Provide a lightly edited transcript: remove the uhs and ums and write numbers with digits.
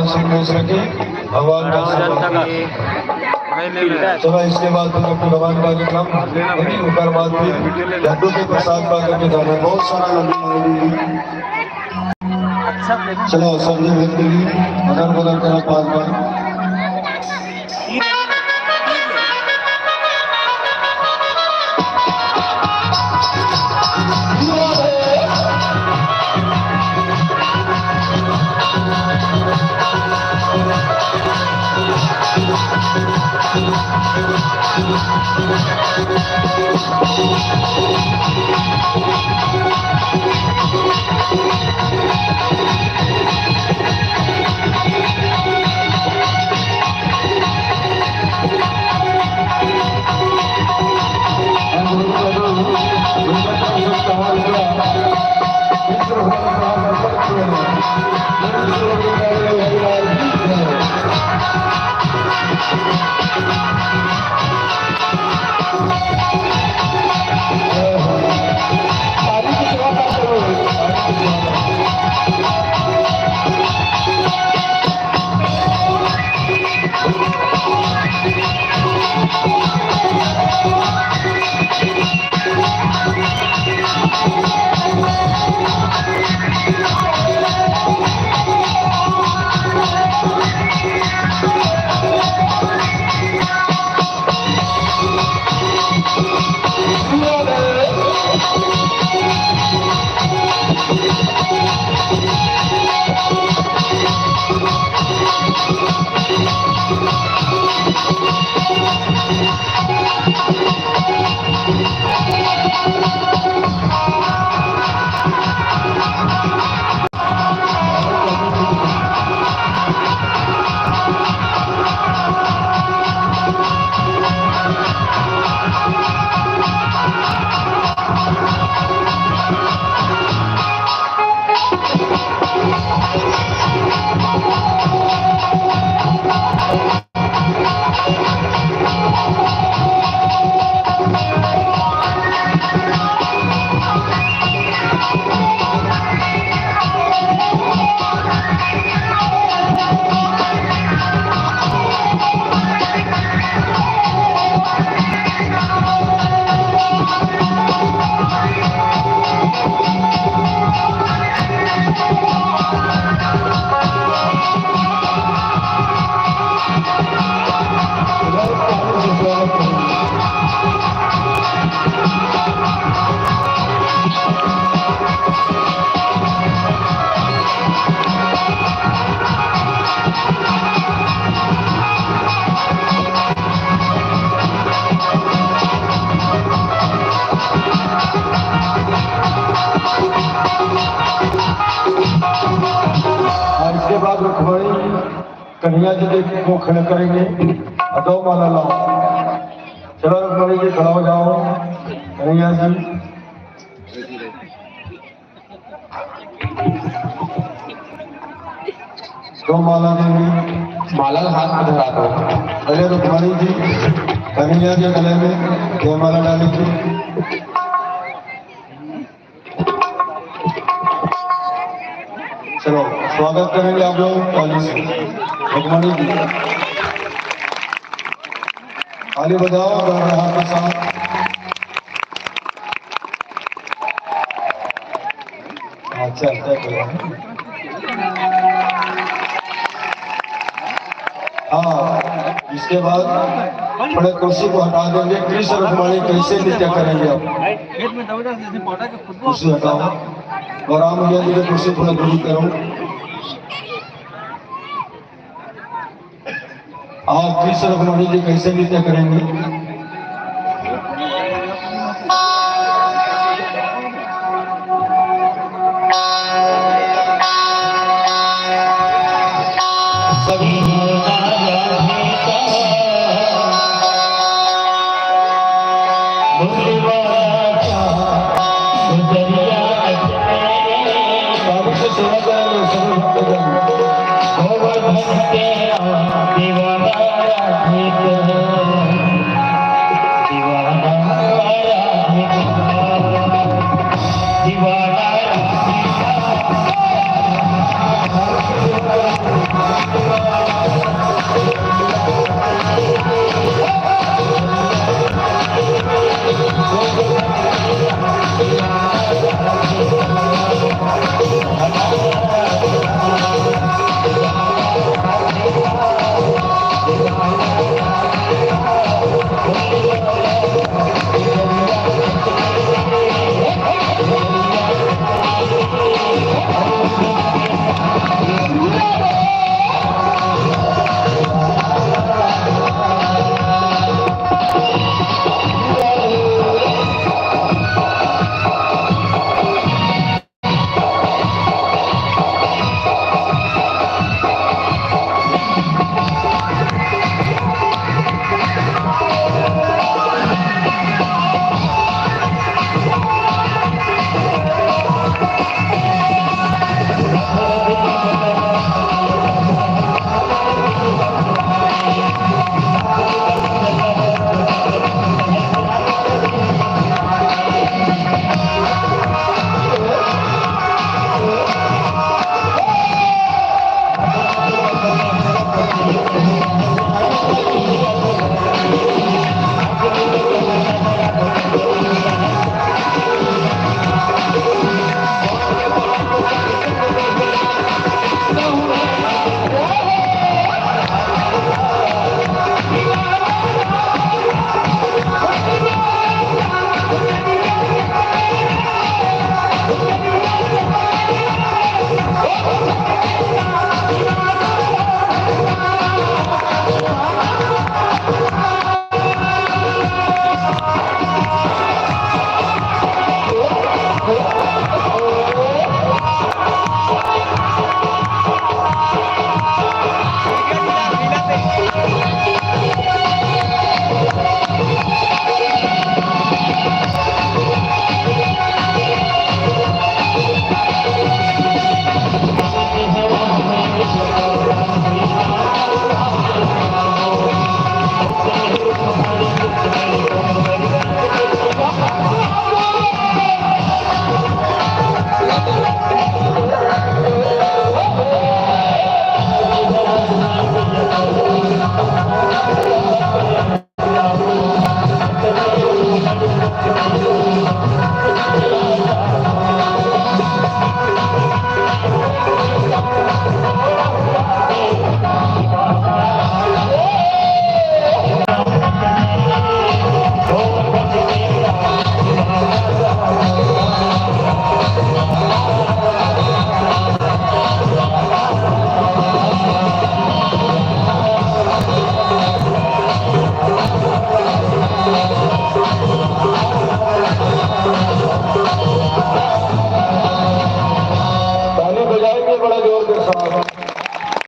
संदेश रखे भगवान का चलो इसके बाद तुम अपने भगवान का कार्यक्रम वही ऊपर बाद फिर लड्डू के प्रसाद पा करके जाना बहुत सारा लड्डू चलो सब्जी भेज देगी अदर बदल करा 5 बार कन्हैया जी को खड़े करेंगे और 2 माला लाओ। चलो रुक्मणी जी खड़ा हो जाओ। कन्हैया जी दो माला देंगे, माला हाथ में धरा दो। पहले रुक्मणी जी कन्हैया के गले में 2 माला डालेंगे। चलो स्वागत करेंगे आप लोग ताली से। रुक्मणी जी ताली बजाओ हाथ के साथ। अच्छा हाँ, इसके बाद थोड़े कुर्सी को हटा देंगे। कृष्ण रुक्मणी कैसे नृत्य करेंगे आप? कुर्सी हटाओ और राम भैया जी की कुर्सी थोड़ा दूर करो। आप कृष्ण रुक्मणी जी कैसे नृत्य करेंगे? दीवाना बड़ा जोर के साथ